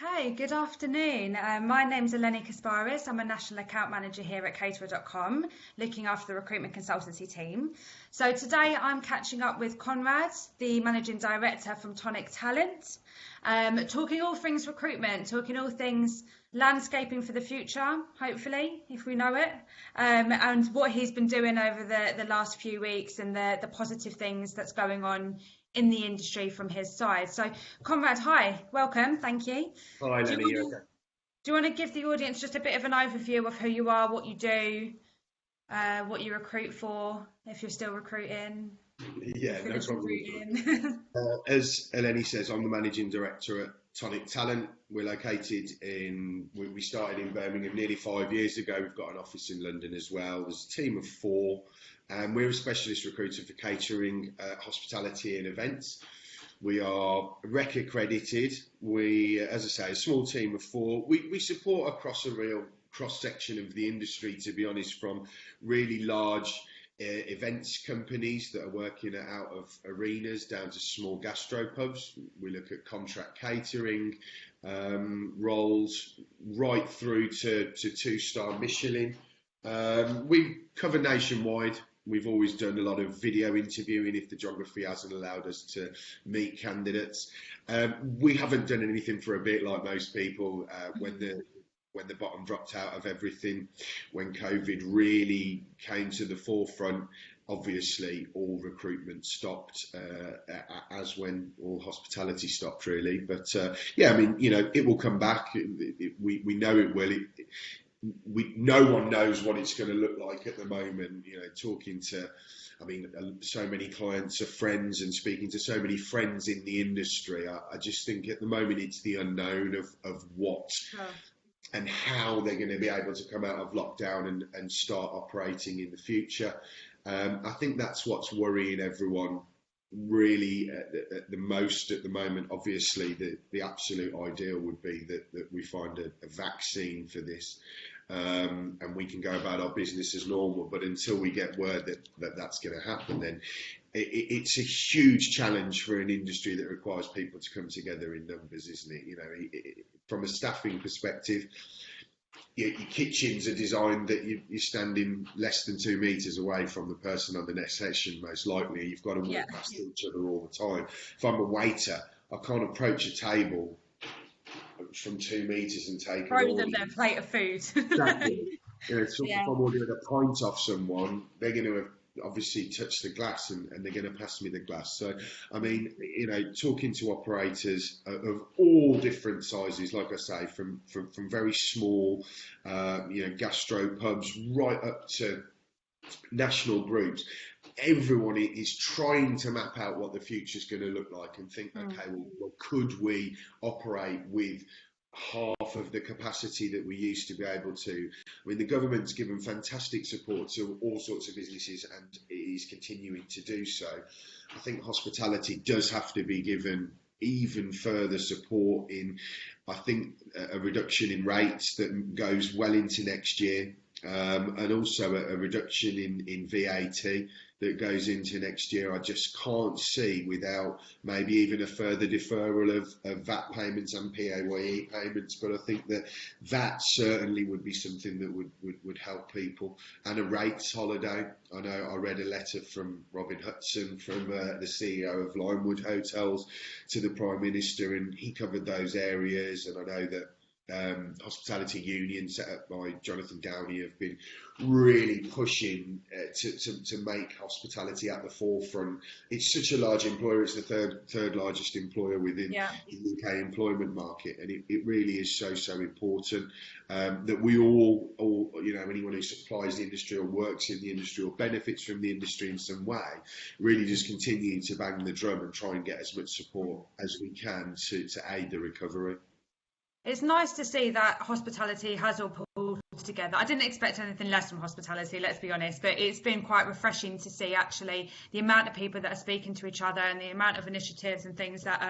Okay, good afternoon. My name's Eleni Kasparis. I'm a National Account Manager here at Caterer.com, looking after the recruitment consultancy team. So today I'm catching up with Conrad, the Managing Director from Tonic Talent, talking all things recruitment, talking all things landscaping for the future, hopefully, if we know it, and what he's been doing over the last few weeks and the positive things that's going on in the industry from his side. So, Conrad, hi, welcome, thank you. Hi, Do you Lenny. want to, do you want to give the audience just a bit of an overview of who you are, what you do, what you recruit for, if you're still recruiting? Yeah, no problem. Recruiting. As Eleni says, I'm the Managing Director at Tonic Talent. We're located we started in Birmingham nearly 5 years ago. We've got an office in London as well. There's a team of four. And we're a specialist recruiter for catering, hospitality and events. We are REC accredited. We, as I say, a small team of four. We support across a real cross-section of the industry, to be honest, from really large events companies that are working out of arenas down to small gastropubs. We look at contract catering roles right through to two-star Michelin. We cover nationwide. We've always done a lot of video interviewing if the geography hasn't allowed us to meet candidates. We haven't done anything for a bit, like most people, when the bottom dropped out of everything, when COVID really came to the forefront. Obviously, all recruitment stopped, as when all hospitality stopped, really. But yeah, I mean, it will come back. We know it will. No one knows what it's going to look like at the moment. Talking to, so many clients are friends and speaking to so many friends in the industry. I just think at the moment it's the unknown of what and how they're going to be able to come out of lockdown and start operating in the future. I think that's what's worrying everyone really at the most at the moment. Obviously, the absolute ideal would be that we find a vaccine for this, and we can go about our business as normal. But until we get word that's going to happen, then it's a huge challenge for an industry that requires people to come together in numbers, isn't it? From a staffing perspective, your kitchens are designed that you're standing less than 2 meters away from the person on the next section, most likely. You've got to walk past each other all the time. If I'm a waiter, I can't approach a table from 2 meters and take Throw them their plate of food. Exactly. If I'm ordering a pint off someone, they're going to have obviously touch the glass and they're going to pass me the glass. So, talking to operators of all different sizes, like I say, from very small, gastro pubs right up to national groups, everyone is trying to map out what the future is going to look like and think, okay, well, could we operate with half of the capacity that we used to be able to? The government's given fantastic support to all sorts of businesses and is continuing to do so. I think hospitality does have to be given even further support in, I think, a reduction in rates that goes well into next year, and also a reduction in VAT that goes into next year. I just can't see without maybe even a further deferral of VAT payments and PAYE payments. But I think that certainly would be something that would help people. And a rates holiday. I know I read a letter from Robin Hudson, from the CEO of Limewood Hotels, to the Prime Minister, and he covered those areas. And I know that Hospitality Union, set up by Jonathan Downey, have been really pushing to make hospitality at the forefront. It's such a large employer. It's the third largest employer within the UK employment market, and it really is so important that we all anyone who supplies the industry or works in the industry or benefits from the industry in some way, really just continue to bang the drum and try and get as much support as we can to aid the recovery. It's nice to see that hospitality has all pulled together. I didn't expect anything less from hospitality, let's be honest, but it's been quite refreshing to see actually the amount of people that are speaking to each other and the amount of initiatives and things that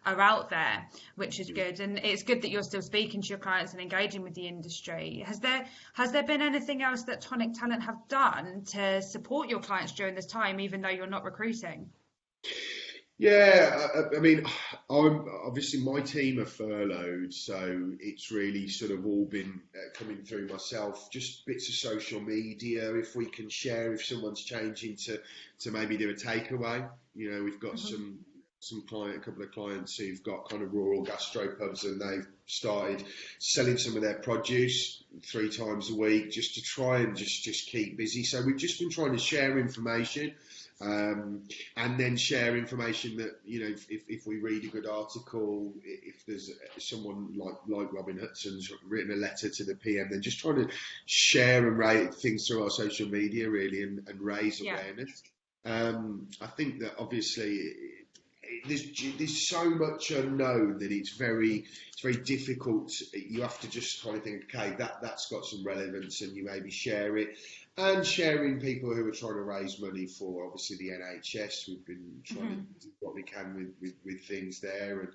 are out there, which is good. And it's good that you're still speaking to your clients and engaging with the industry. Has there been anything else that Tonic Talent have done to support your clients during this time, even though you're not recruiting? Yeah, I mean, I'm obviously my team are furloughed, so it's really sort of all been coming through myself. Just bits of social media, if we can share, if someone's changing to maybe do a takeaway. We've got Hmm. a couple of clients who've got kind of rural gastropubs, and they've started selling some of their produce 3 times a week just to try and just keep busy. So we've just been trying to share information. And then share information that, if we read a good article, if there's someone like Robin Hudson's written a letter to the PM, then just trying to share and rate things through our social media really, and raise Yeah, awareness. I think that obviously there's so much unknown that it's very difficult. You have to just kind of think, okay, that's got some relevance, and you maybe share it. And sharing people who are trying to raise money for obviously the NHS, we've been trying to hmm, do what we can with things there,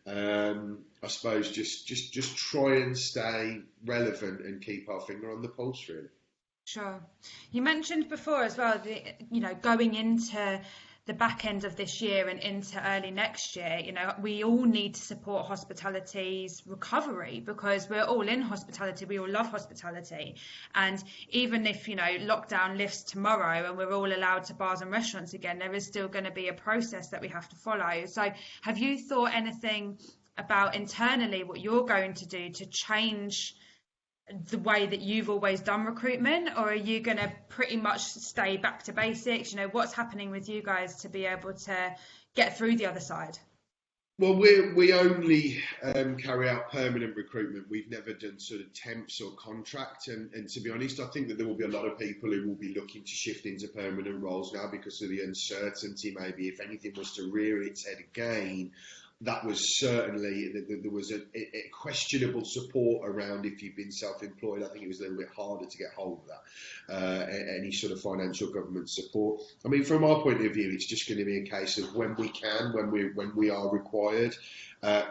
and I suppose just try and stay relevant and keep our finger on the pulse really. sure. You mentioned before as well, going into the back end of this year and into early next year, we all need to support hospitality's recovery because we're all in hospitality. We all love hospitality. And even if, lockdown lifts tomorrow and we're all allowed to bars and restaurants again, there is still going to be a process that we have to follow. So have you thought anything about internally what you're going to do to change the way that you've always done recruitment, or are you going to pretty much stay back to basics? What's happening with you guys to be able to get through the other side? Well, we only carry out permanent recruitment. We've never done sort of temps or contract. And to be honest, I think that there will be a lot of people who will be looking to shift into permanent roles now because of the uncertainty. Maybe if anything was to rear its head again, that was certainly, there was a questionable support around if you've been self-employed. I think it was a little bit harder to get hold of that, any sort of financial government support. I mean, from our point of view, it's just going to be a case of when we can, when we are required,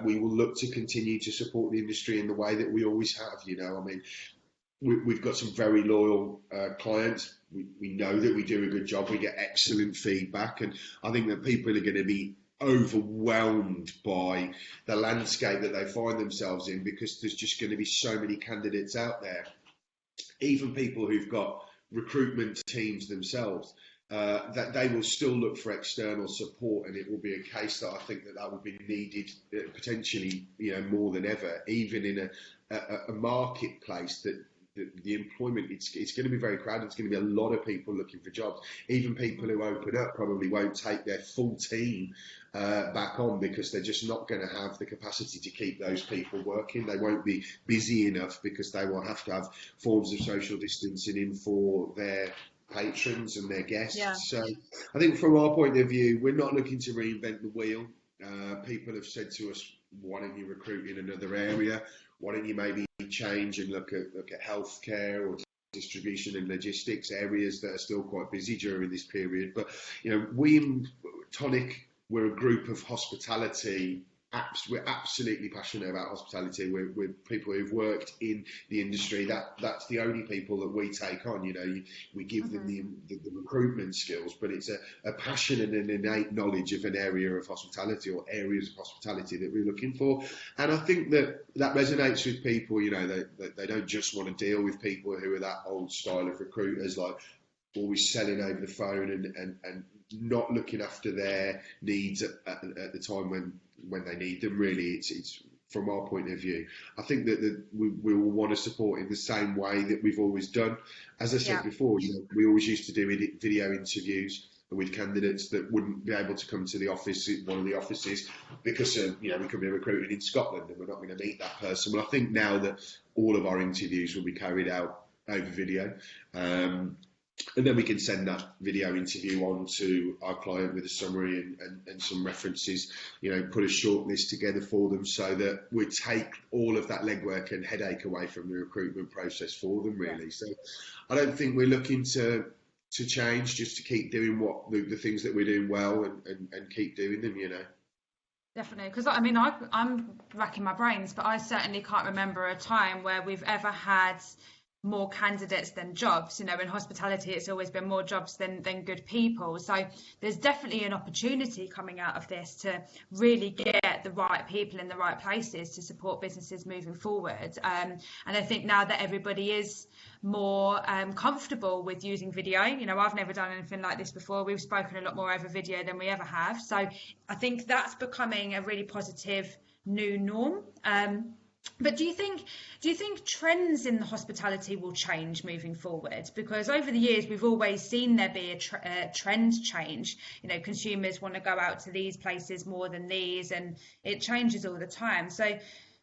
we will look to continue to support the industry in the way that we always have. I mean, we've got some very loyal clients. We know that we do a good job. We get excellent feedback, and I think that people are going to be overwhelmed by the landscape that they find themselves in because there's just going to be so many candidates out there, even people who've got recruitment teams themselves, that they will still look for external support, and it will be a case that I think that will be needed potentially more than ever, even in a marketplace that the employment, it's going to be very crowded. It's going to be a lot of people looking for jobs. Even people who open up probably won't take their full team back on because they're just not going to have the capacity to keep those people working. They won't be busy enough because they will have to have forms of social distancing in for their patrons and their guests. Yeah. So I think from our point of view, we're not looking to reinvent the wheel. People have said to us, why don't you recruit in another area? Why don't you maybe change and look at healthcare or distribution and logistics, areas that are still quite busy during this period? But we in Tonic, we're a group of hospitality. We're absolutely passionate about hospitality. We're people who've worked in the industry. That's the only people that we take on. We give them the recruitment skills, but it's a passion and an innate knowledge of an area of hospitality or areas of hospitality that we're looking for. And I think that resonates with people. They don't just want to deal with people who are that old style of recruiters, like always selling over the phone and not looking after their needs at the time when they need them. Really, it's from our point of view. I think that we will want to support in the same way that we've always done. As I said before, we always used to do video interviews with candidates that wouldn't be able to come to the office, one of the offices, because we could be recruited in Scotland and we're not going to meet that person. Well, I think now that all of our interviews will be carried out over video. And then we can send that video interview on to our client with a summary and some references, put a short list together for them so that we take all of that legwork and headache away from the recruitment process for them, really. So I don't think we're looking to change, just to keep doing what the things that we're doing well and keep doing them, Definitely, because I'm racking my brains, but I certainly can't remember a time where we've ever had more candidates than jobs. You know, in hospitality, it's always been more jobs than good people. So there's definitely an opportunity coming out of this to really get the right people in the right places to support businesses moving forward. And I think now that everybody is more comfortable with using video, you know, I've never done anything like this before. We've spoken a lot more over video than we ever have. So I think that's becoming a really positive new norm. But do you think trends in the hospitality will change moving forward? Because over the years, we've always seen there be a trend change. You know, consumers want to go out to these places more than these, and it changes all the time. So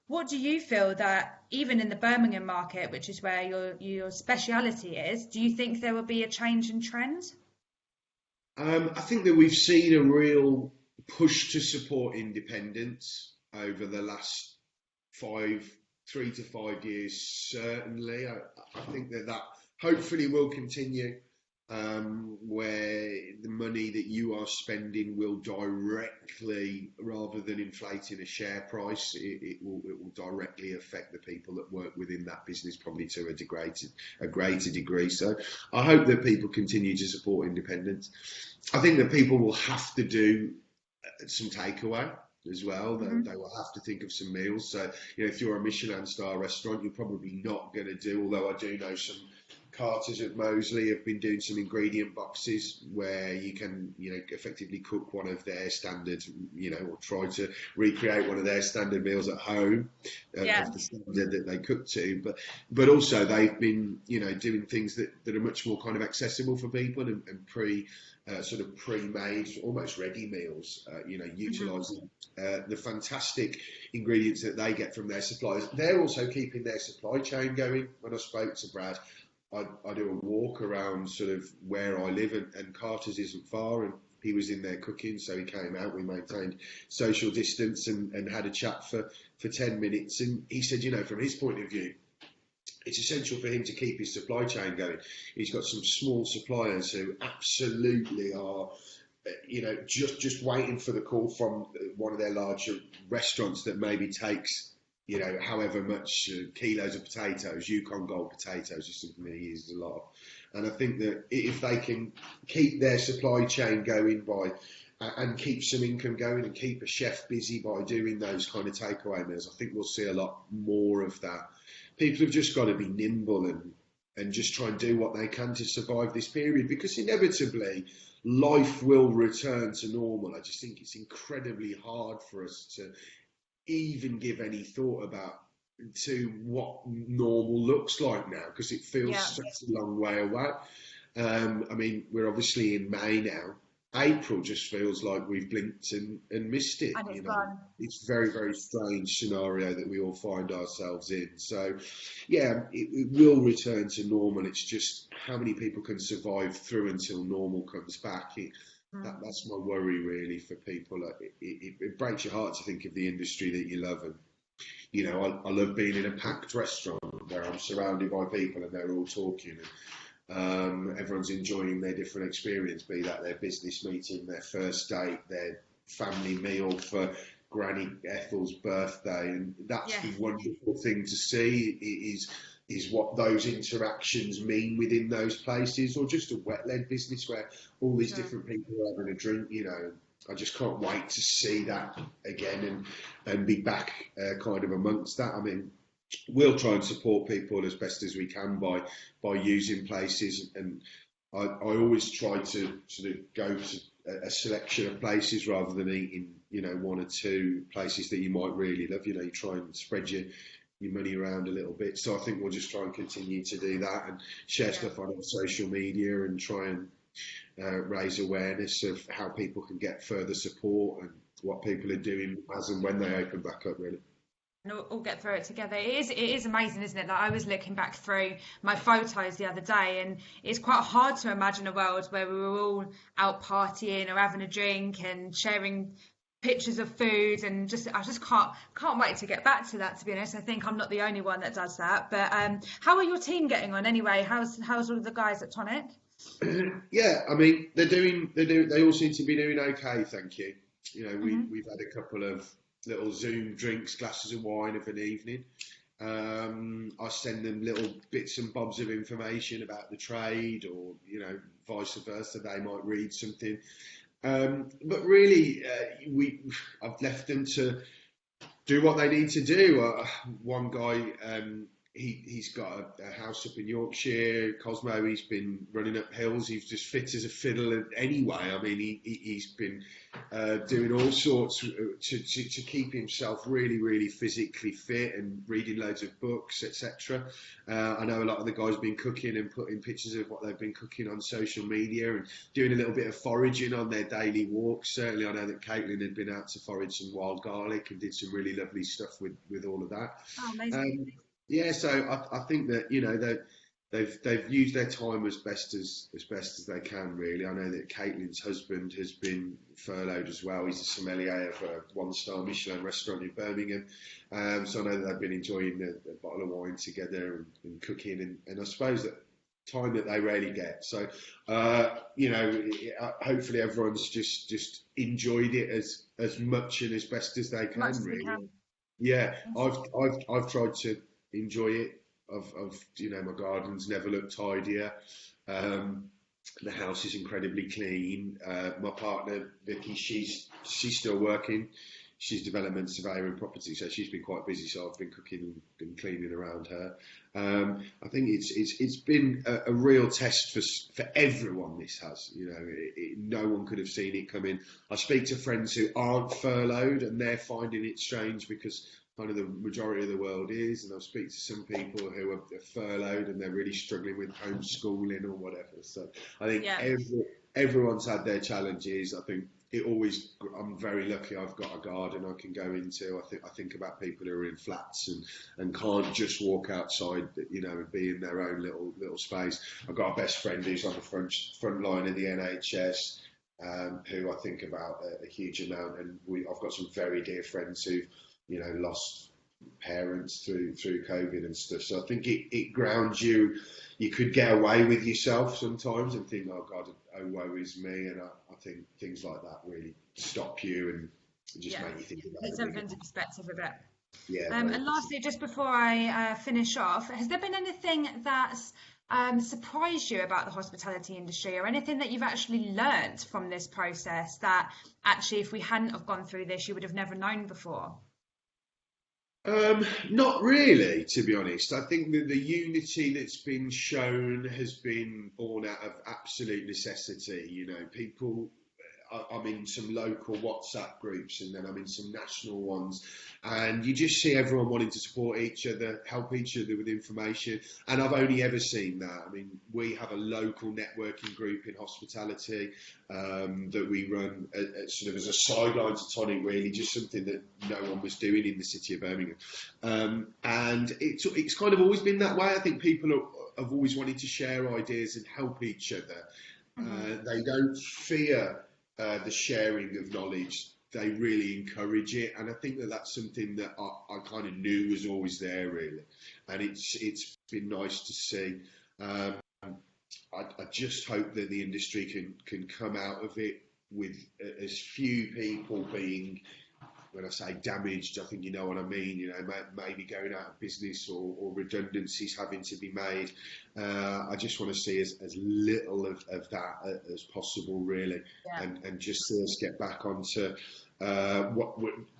what do you feel that even in the Birmingham market, which is where your speciality is, do you think there will be a change in trend? I think that we've seen a real push to support independence over the last 3 to 5 years, certainly. I think that hopefully will continue, where the money that you are spending will directly, rather than inflating a share price, it will directly affect the people that work within that business, probably to a greater degree. So I hope that people continue to support independence. I think that people will have to do some takeaway as well. They will have to think of some meals. So, you know, if you're a Michelin star restaurant, you're probably not going to do, although I do know some Carters at Moseley have been doing some ingredient boxes where you can, you know, effectively cook one of their standard, you know, or try to recreate one of their standard meals at home of the standard that they cook to. But also they've been, you know, doing things that are much more kind of accessible for people and sort of pre-made, almost ready meals, you know, utilising the fantastic ingredients that they get from their suppliers. They're also keeping their supply chain going. When I spoke to Brad, I do a walk around sort of where I live, and Carter's isn't far, and he was in there cooking, so he came out. We maintained social distance and had a chat for 10 minutes. And he said, you know, from his point of view, it's essential for him to keep his supply chain going. He's got some small suppliers who absolutely are, you know, just waiting for the call from one of their larger restaurants that maybe takes, you know, however much kilos of potatoes, Yukon Gold potatoes is something that he uses a lot of. And I think that if they can keep their supply chain going and keep some income going and keep a chef busy by doing those kind of takeaway meals, I think we'll see a lot more of that. People have just got to be nimble and just try and do what they can to survive this period, because inevitably life will return to normal. I just think it's incredibly hard for us to even give any thought to what normal looks like now, because it feels such a long way away. I mean, we're obviously in May now. April just feels like we've blinked and missed it. And it's you know, gone. it's a very, very strange scenario that we all find ourselves in. So, yeah, it will return to normal. It's just how many people can survive through until normal comes back. That's my worry, really, for people. It breaks your heart to think of the industry that you love. And, you know, I love being in a packed restaurant where I'm surrounded by people and they're all talking. And everyone's enjoying their different experience, be that their business meeting, their first date, their family meal for Granny Ethel's birthday. And that's the wonderful thing to see is what those interactions mean within those places, or just a wet-led business where all these different people are having a drink. You know, I just can't wait to see that again and be back kind of amongst that. I mean, we'll try and support people as best as we can by using places, and I always try to sort of go to a selection of places rather than eating, you know, one or two places that you might really love. You know, you try and spread your money around a little bit. So I think we'll just try and continue to do that and share stuff on social media and try and raise awareness of how people can get further support and what people are doing as and when they open back up, really. And all get through it together. It is amazing, isn't it? Like, I was looking back through my photos the other day, and it's quite hard to imagine a world where we were all out partying or having a drink and sharing pictures of food, and I just can't wait to get back to that, to be honest. I think I'm not the only one that does that. But how are your team getting on anyway? How's all of the guys at Tonic? Yeah, I mean, they all seem to be doing okay, thank you. You know, we've had a couple of little Zoom drinks, glasses of wine of an evening, I send them little bits and bobs of information about the trade, or vice versa. They might read something, but really, I've left them to do what they need to do. One guy, he's got a house up in Yorkshire, Cosmo. He's been running up hills. He's just fit as a fiddle anyway. I mean, he's been doing all sorts to keep himself really, really physically fit, and reading loads of books, etc. I know a lot of the guys have been cooking and putting pictures of what they've been cooking on social media, and doing a little bit of foraging on their daily walks. Certainly, I know that Caitlin had been out to forage some wild garlic and did some really lovely stuff with all of that. Oh, amazing. Yeah, so I think that they've used their time as best as they can. Really, I know that Caitlin's husband has been furloughed as well. He's a sommelier of a one-star Michelin restaurant in Birmingham. So I know that they've been enjoying a bottle of wine together and cooking, and I suppose that time that they rarely get. So hopefully everyone's just enjoyed it as much and as best as they can. Really, yeah. I've tried to enjoy it. My garden's never looked tidier. The house is incredibly clean. My partner Vicky, she's still working. She's development surveyor in property, so she's been quite busy. So I've been cooking and cleaning around her. I think it's been a real test for everyone. This has, no one could have seen it coming. I speak to friends who aren't furloughed, and they're finding it strange because kind of the majority of the world is, and I'll speak to some people who are furloughed and they're really struggling with homeschooling or whatever. So I think everyone's had their challenges. I think I'm very lucky. I've got a garden I can go into. I think about people who are in flats and can't just walk outside, and be in their own little space. I've got a best friend who's on the front line of the NHS, who I think about a huge amount, and I've got some very dear friends who've lost parents through COVID and stuff. So I think it grounds you. You could get away with yourself sometimes and think, oh God, oh woe is me. And I think things like that really stop you and just make you think about it. Put something into perspective a bit. Yeah. And lastly, just before I finish off, has there been anything that's surprised you about the hospitality industry, or anything that you've actually learnt from this process that actually, if we hadn't have gone through this, you would have never known before? Not really, to be honest. I think that the unity that's been shown has been born out of absolute necessity. People, I'm in some local WhatsApp groups, and then I'm in some national ones, and you just see everyone wanting to support each other, help each other with information. And I've only ever seen that. I mean, we have a local networking group in hospitality that we run sort of as a sideline to Tonic, really, just something that no one was doing in the city of Birmingham. And it's kind of always been that way. I think people have always wanted to share ideas and help each other. They don't fear the sharing of knowledge. They really encourage it, and I think that that's something that I kind of knew was always there, really, and it's been nice to see. I just hope that the industry can come out of it with as few people being, when I say damaged, I think you know what I mean, maybe going out of business or redundancies having to be made. I just want to see as little of that as possible, really, and just see us get back onto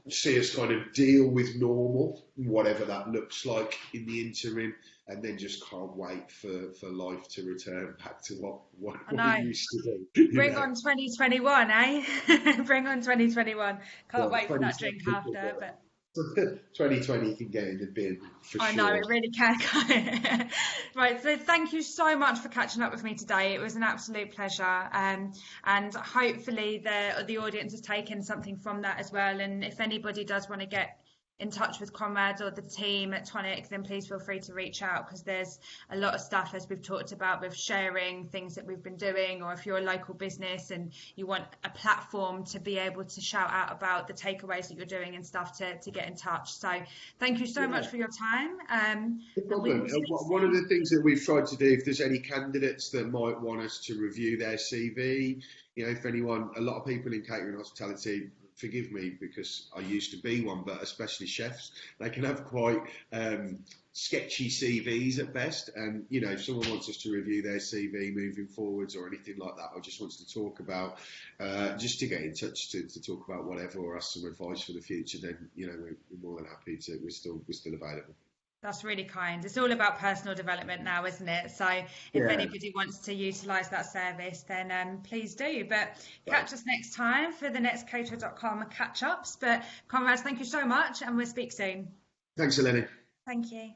see us kind of deal with normal, whatever that looks like in the interim, and then just can't wait for life to return back to what we used to do. Bring on 2021, eh? Bring on 2021. Can't wait for that drink after, but 2020 can get in the bin for sure. I know, it really can go. Right, so thank you so much for catching up with me today. It was an absolute pleasure, and hopefully the audience has taken something from that as well. And if anybody does want to get in touch with Conrad or the team at Tonic, then please feel free to reach out, because there's a lot of stuff, as we've talked about, with sharing things that we've been doing, or if you're a local business and you want a platform to be able to shout out about the takeaways that you're doing and stuff, to get in touch. So thank you so much for your time. No problem. One of the things that we've tried to do, if there's any candidates that might want us to review their CV, if anyone, a lot of people in catering hospitality forgive me because I used to be one, but especially chefs, they can have quite sketchy CVs at best. And, you know, if someone wants us to review their CV moving forwards or anything like that, or just wants to talk about, just to get in touch to talk about whatever or ask some advice for the future, then, you know, we're more than happy to, we're still available. That's really kind. It's all about personal development now, isn't it? So if anybody wants to utilise that service, then please do. But catch us next time for the next caterer.com catch-ups. But Conrad, thank you so much, and we'll speak soon. Thanks, Eleni. Thank you.